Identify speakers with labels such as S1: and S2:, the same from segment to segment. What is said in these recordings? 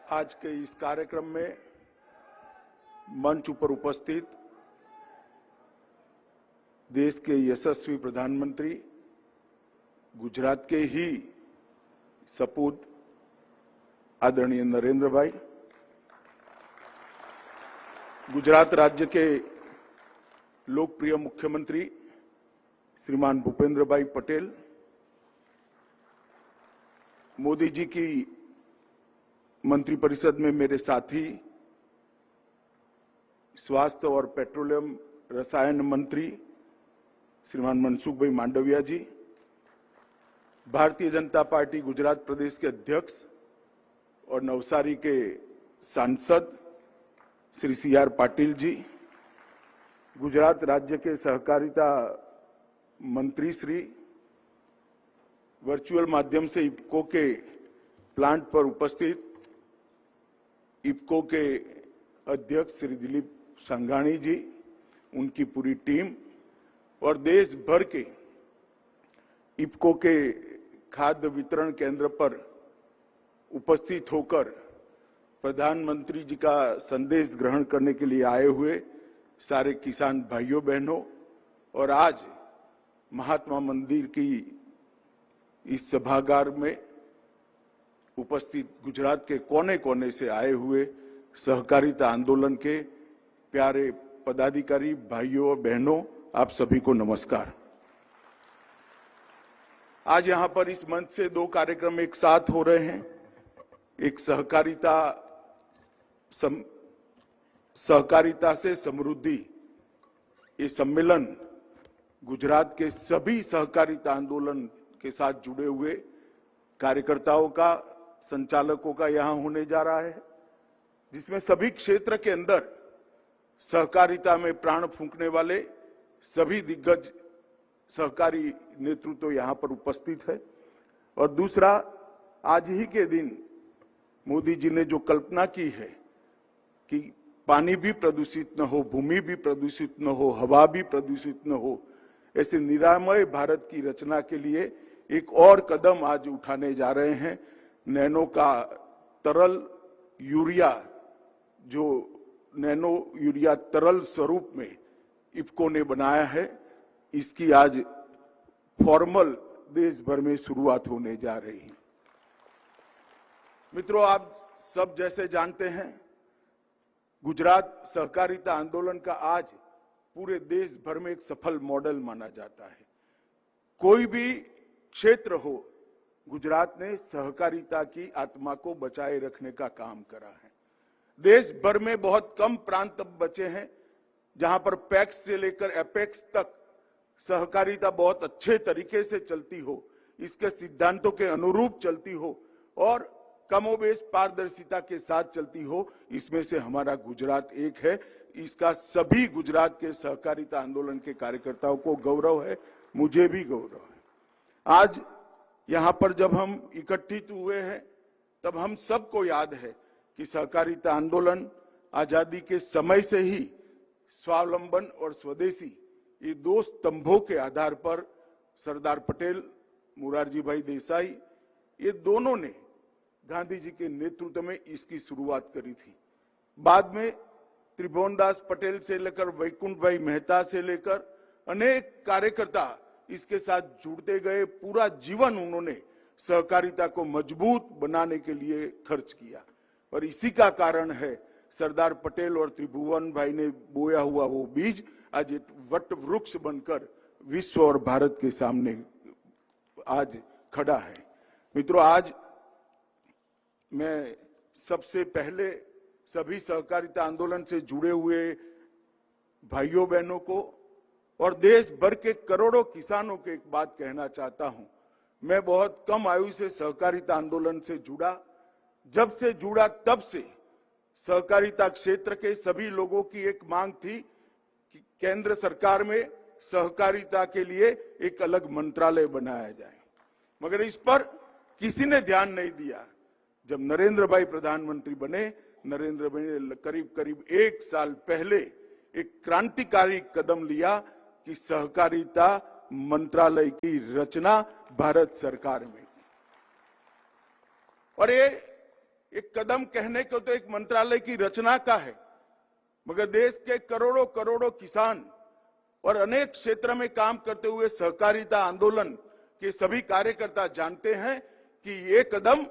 S1: आज के इस कार्यक्रम में मंच पर उपस्थित देश के यशस्वी प्रधानमंत्री, गुजरात के ही सपूत आदरणीय नरेंद्र भाई, गुजरात राज्य के लोकप्रिय मुख्यमंत्री श्रीमान भूपेंद्र भाई पटेल, मोदी जी की मंत्रिपरिषद में मेरे साथी स्वास्थ्य और पेट्रोलियम रसायन मंत्री श्रीमान मनसुख भाई मांडविया जी, भारतीय जनता पार्टी गुजरात प्रदेश के अध्यक्ष और नवसारी के सांसद श्री सी.आर. पाटिल जी, गुजरात राज्य के सहकारिता मंत्री श्री, वर्चुअल माध्यम से इफ्को के प्लांट पर उपस्थित इफ्को के अध्यक्ष श्री दिलीप संघाणी जी, उनकी पूरी टीम और देश भर के इफ्को के खाद्य वितरण केंद्र पर उपस्थित होकर प्रधानमंत्री जी का संदेश ग्रहण करने के लिए आए हुए सारे किसान भाइयों बहनों और आज महात्मा मंदिर की इस सभागार में उपस्थित गुजरात के कोने कोने से आए हुए सहकारिता आंदोलन के प्यारे पदाधिकारी भाइयों और बहनों, आप सभी को नमस्कार। आज यहां पर इस मंच से दो कार्यक्रम एक साथ हो रहे हैं। एक सहकारिता से समृद्धि, ये सम्मेलन गुजरात के सभी सहकारिता आंदोलन के साथ जुड़े हुए कार्यकर्ताओं का, संचालकों का यहां होने जा रहा है, जिसमें सभी क्षेत्र के अंदर सहकारिता में प्राण फूंकने वाले सभी दिग्गज सहकारी नेतृत्व यहां पर उपस्थित है। और दूसरा, आज ही के दिन मोदी जी ने जो कल्पना की है कि पानी भी प्रदूषित न हो, भूमि भी प्रदूषित न हो, हवा भी प्रदूषित न हो, ऐसे निरामय भारत की रचना के लिए एक और कदम आज उठाने जा रहे हैं। नैनो का तरल यूरिया, जो नैनो यूरिया तरल स्वरूप में इफ्को ने बनाया है, इसकी आज फॉर्मल देश भर में शुरुआत होने जा रही है। मित्रों, आप सब जैसे जानते हैं, गुजरात सहकारिता आंदोलन का आज पूरे देश भर में एक सफल मॉडल माना जाता है। कोई भी क्षेत्र हो, गुजरात ने सहकारिता की आत्मा को बचाए रखने का काम करा है। देश भर में बहुत कम प्रांत अब बचे हैं जहां पर पैक्स से लेकर एपेक्स तक सहकारिता बहुत अच्छे तरीके से चलती हो, इसके सिद्धांतों के अनुरूप चलती हो और कमोबेश पारदर्शिता के साथ चलती हो। इसमें से हमारा गुजरात एक है। इसका सभी गुजरात के सहकारिता आंदोलन के कार्यकर्ताओं को गौरव है, मुझे भी गौरव है। आज यहां पर जब हम इकट्ठित हुए हैं, तब हम सबको याद है कि सहकारिता आंदोलन आजादी के समय से ही स्वावलंबन और स्वदेशी, ये दो स्तंभों के आधार पर सरदार पटेल, मोरारजी भाई देसाई, ये दोनों ने गांधी जी के नेतृत्व में इसकी शुरुआत करी थी। बाद में त्रिभुवनदास पटेल से लेकर वैकुंठ भाई मेहता से लेकर अनेक कार्यकर्ता इसके साथ जुड़ते गए। पूरा जीवन उन्होंने सहकारिता को मजबूत बनाने के लिए खर्च किया और इसी का कारण है सरदार पटेल और त्रिभुवन भाई ने बोया हुआ वो बीज आज एक वट वृक्ष बनकर विश्व और भारत के सामने आज खड़ा है। मित्रों, आज मैं सबसे पहले सभी सहकारिता आंदोलन से जुड़े हुए भाइयों बहनों को और देश भर के करोड़ों किसानों को एक बात कहना चाहता हूं। मैं बहुत कम आयु से सहकारिता आंदोलन से जुड़ा। जब से जुड़ा तब से सहकारिता क्षेत्र के सभी लोगों की एक मांग थी कि केंद्र सरकार में सहकारिता के लिए एक अलग मंत्रालय बनाया जाए, मगर इस पर किसी ने ध्यान नहीं दिया। जब नरेंद्र भाई प्रधानमंत्री बने, नरेंद्र भाई ने करीब करीब एक साल पहले एक क्रांतिकारी कदम लिया कि सहकारिता मंत्रालय की रचना भारत सरकार में। और ये एक कदम कहने को तो एक मंत्रालय की रचना का है, मगर देश के करोड़ों करोड़ों किसान और अनेक क्षेत्र में काम करते हुए सहकारिता आंदोलन के सभी कार्यकर्ता जानते हैं कि ये कदम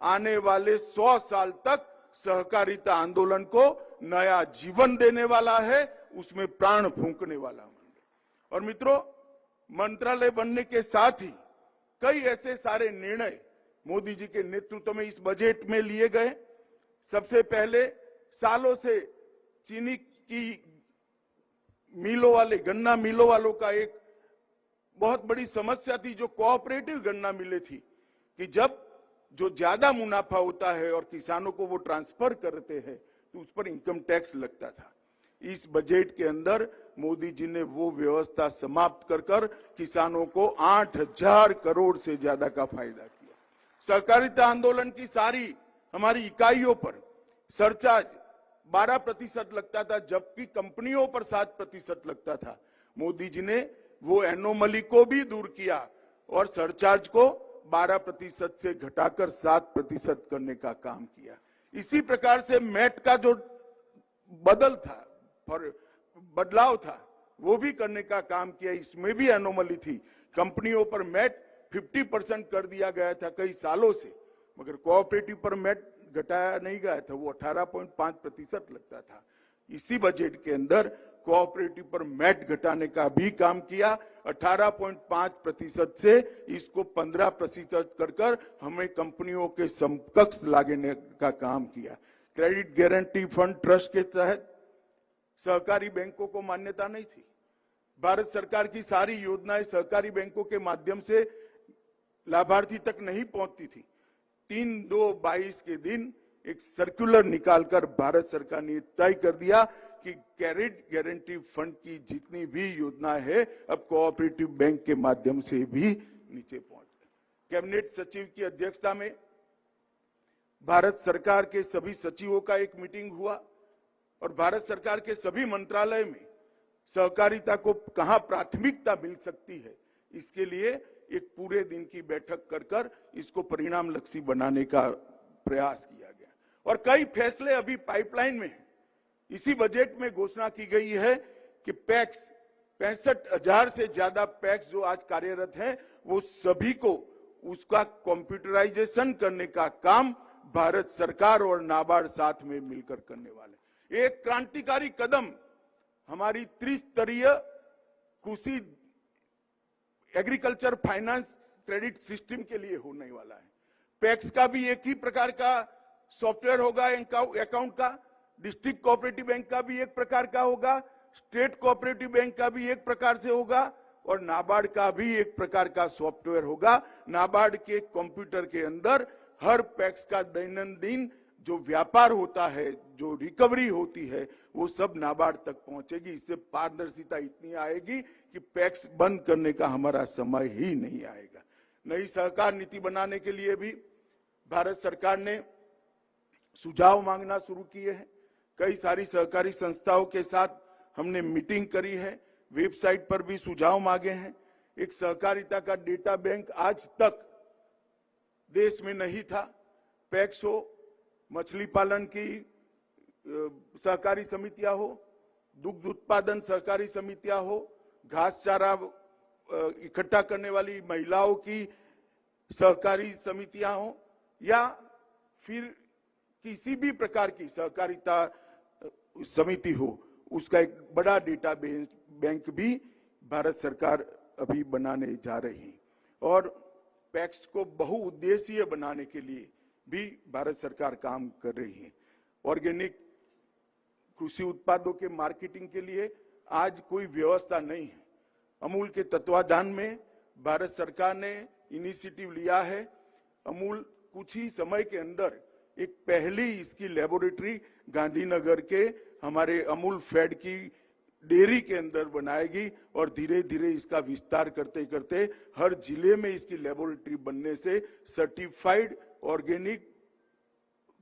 S1: आने वाले 100 साल तक सहकारिता आंदोलन को नया जीवन देने वाला है, उसमें प्राण फूंकने वाला है। और मित्रों, मंत्रालय बनने के साथ ही कई ऐसे सारे निर्णय मोदी जी के नेतृत्व में इस बजट में लिए गए। सबसे पहले सालों से चीनी की मिलों वाले, गन्ना मिलों वालों का एक बहुत बड़ी समस्या थी, जो कोऑपरेटिव गन्ना मिलें थी, कि जब जो ज्यादा मुनाफा होता है और किसानों को वो ट्रांसफर करते हैं तो उस पर इनकम टैक्स लगता था। इस बजट के अंदर मोदी जी ने वो व्यवस्था समाप्त कर किसानों को 8,000 करोड़ से ज्यादा का फायदा किया। सहकारिता आंदोलन की सारी हमारी इकाइयों पर सरचार्ज 12% लगता था, जबकि कंपनियों पर 7% लगता था। मोदी जी ने वो एनोमली को भी दूर किया और सरचार्ज को 12% से घटाकर 7% करने का काम किया। इसी प्रकार से मैट का जो बदलाव था वो भी करने का काम किया। इसमें भी एनोमली थी, कंपनियों पर मैट 50% कर दिया गया था कई सालों से, मगर कोऑपरेटिव पर मैट घटाया नहीं गया था, वो 18.5% लगता था। इसी बजट के अंदर कोऑपरेटिव पर मैट घटाने का भी काम किया। 18.5% से इसको 15% कर हमें कंपनियों के समकक्ष लाने का काम किया। क्रेडिट गारंटी फंड ट्रस्ट के तहत सहकारी बैंकों को मान्यता नहीं थी। भारत सरकार की सारी योजनाएं सहकारी बैंकों के माध्यम से लाभार्थी तक नहीं पहुंचती थी। 3/2/22 के दिन एक सर्कुलर निकालकर भारत सरकार ने तय कर दिया कि क्रेडिट गारंटी फंड की जितनी भी योजना है अब कोऑपरेटिव बैंक के माध्यम से भी नीचे पहुंच गई। कैबिनेट सचिव की अध्यक्षता में भारत सरकार के सभी सचिवों का एक मीटिंग हुआ और भारत सरकार के सभी मंत्रालय में सहकारिता को कहां प्राथमिकता मिल सकती है, इसके लिए एक पूरे दिन की बैठक कर इसको परिणाम लक्षी बनाने का प्रयास किया गया। और कई फैसले अभी पाइपलाइन में हैं। इसी बजट में घोषणा की गई है कि पैक्स 65,000 से ज्यादा पैक्स जो आज कार्यरत हैं, वो सभी को उसका कंप्यूटराइजेशन करने का काम भारत सरकार और नाबार्ड साथ में मिलकर करने वाले। एक क्रांतिकारी कदम हमारी त्रिस्तरीय कृषि एग्रीकल्चर फाइनेंस क्रेडिट सिस्टम के लिए होने वाला है। पैक्स का भी एक ही प्रकार का सॉफ्टवेयर होगा अकाउंट का, डिस्ट्रिक्ट कोऑपरेटिव बैंक का भी एक प्रकार का होगा, स्टेट कोऑपरेटिव बैंक का भी एक प्रकार से होगा और नाबार्ड का भी एक प्रकार का सॉफ्टवेयर होगा। नाबार्ड के कंप्यूटर के अंदर हर पैक्स का दैनंदिन जो व्यापार होता है, जो रिकवरी होती है, वो सब नाबार्ड तक पहुंचेगी। इससे पारदर्शिता इतनी आएगी कि पैक्स बंद करने का हमारा समय ही नहीं आएगा। नई सहकार नीति बनाने के लिए भी भारत सरकार ने सुझाव मांगना शुरू किए हैं। कई सारी सहकारी संस्थाओं के साथ हमने मीटिंग करी है, वेबसाइट पर भी सुझाव मांगे हैं। एक सहकारिता का डेटा बैंक आज तक देश में नहीं था। पैक्स हो, मछली पालन की सहकारी समितियां हो, दुग्ध उत्पादन सहकारी समितियां हो, घास चारा इकट्ठा करने वाली महिलाओं की सहकारी समितियां हो, या फिर किसी भी प्रकार की सहकारिता समिति हो, उसका एक बड़ा डेटा बैंक भी भारत सरकार अभी बनाने जा रही है। और पैक्स को बहुउद्देशीय बनाने के लिए भी भारत सरकार काम कर रही है। ऑर्गेनिक कृषि उत्पादों के मार्केटिंग के लिए आज कोई व्यवस्था नहीं है। अमूल के तत्वाधान में भारत सरकार ने इनिशिएटिव लिया है। अमूल कुछ ही समय के अंदर एक पहली इसकी लेबोरेटरी गांधीनगर के हमारे अमूल फेड की डेयरी के अंदर बनाएगी और धीरे धीरे इसका विस्तार करते करते हर जिले में इसकी लेबोरेटरी बनने से सर्टिफाइड ऑर्गेनिक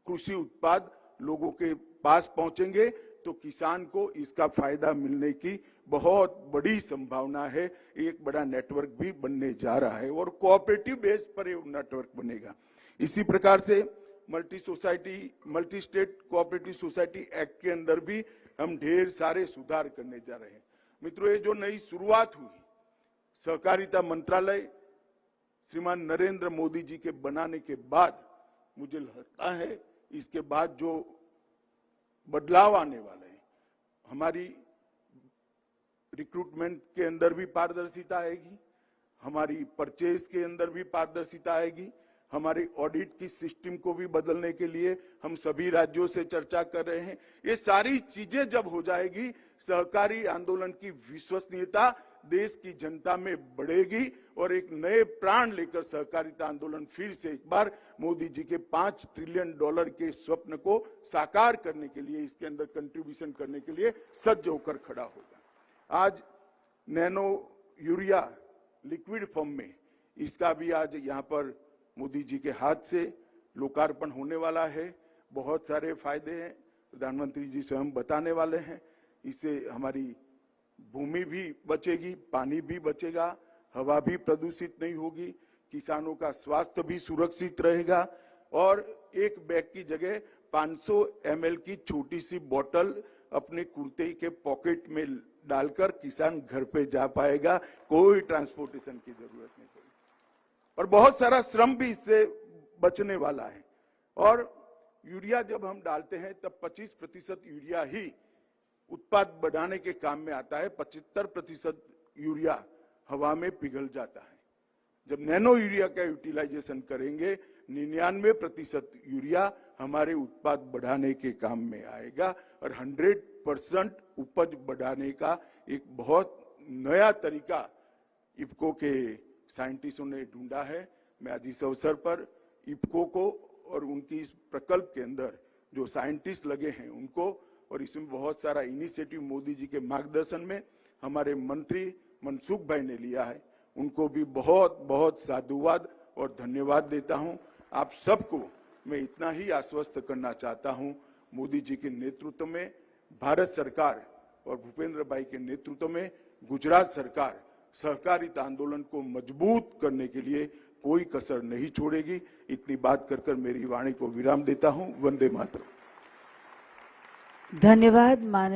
S1: कृषि उत्पाद लोगों के पास पहुंचेंगे तो किसान को इसका फायदा मिलने की बहुत बड़ी संभावना है। एक बड़ा नेटवर्क भी बनने जा रहा है और कोऑपरेटिव बेस पर ये नेटवर्क बनेगा। इसी प्रकार से multi state cooperative society act के अंदर भी हम ढेर सारे सुधार करने जा रहे हैं। मित्रों, ये जो नई शुरुआत हुई सहकारिता मंत्रालय श्रीमान नरेंद्र मोदी जी के बनाने के बाद, मुझे लगता है इसके बाद जो बदलाव आने वाले हैं, हमारी रिक्रूटमेंट के अंदर भी पारदर्शिता आएगी, हमारी परचेज के अंदर भी पारदर्शिता आएगी, हमारी ऑडिट की सिस्टम को भी बदलने के लिए हम सभी राज्यों से चर्चा कर रहे हैं। ये सारी चीजें जब हो जाएगी, सहकारी आंदोलन की विश्वसनीयता देश की जनता में बढ़ेगी और एक नए प्राण लेकर सहकारिता आंदोलन फिर से एक बार मोदी जी के $5 ट्रिलियन के स्वप्न को साकार करने के लिए, इसके अंदर कंट्रीब्यूशन करने के लिए सज्ज होकर खड़ा होगा। आज नैनो यूरिया लिक्विड फॉर्म में इसका भी आज यहाँ पर मोदी जी के हाथ से लोकार्पण होने वाला है। बहुत सारे फायदे हैं, प्रधानमंत्री जी स्वयं बताने वाले हैं। इससे हमारी भूमि भी बचेगी, पानी भी बचेगा, हवा भी प्रदूषित नहीं होगी, किसानों का स्वास्थ्य भी सुरक्षित रहेगा और एक बैग की जगह 500 ml की छोटी सी बोतल अपने कुर्ते के पॉकेट में डालकर किसान घर पे जा पाएगा, कोई ट्रांसपोर्टेशन की जरूरत नहीं पड़ेगी और बहुत सारा श्रम भी इससे बचने वाला है। और यूरिया जब हम डालते हैं तब 25% यूरिया ही उत्पाद बढ़ाने के काम में आता है, 75% यूरिया हवा में पिघल जाता है। जब नैनो यूरिया का यूटिलाइजेशन करेंगे, 99% यूरिया हमारे उत्पाद बढ़ाने के काम में आएगा और 100% उपज बढ़ाने का एक बहुत नया तरीका इफ्को के साइंटिस्टों ने ढूंढा है। मैं आज इस अवसर पर इफ्को को और उनकी इस प्रकल्प के अंदर जो साइंटिस्ट लगे हैं उनको, और इसमें बहुत सारा इनिशिएटिव मोदी जी के मार्गदर्शन में हमारे मंत्री मनसुख भाई ने लिया है, उनको भी बहुत बहुत साधुवाद और धन्यवाद देता हूं। आप सबको मैं इतना ही आश्वस्त करना चाहता हूं, मोदी जी के नेतृत्व में भारत सरकार और भूपेंद्र भाई के नेतृत्व में गुजरात सरकार सहकारिता आंदोलन को मजबूत करने के लिए कोई कसर नहीं छोड़ेगी। इतनी बात कर मेरी वाणी को विराम देता हूं। वंदे मातरम।
S2: धन्यवाद माननीय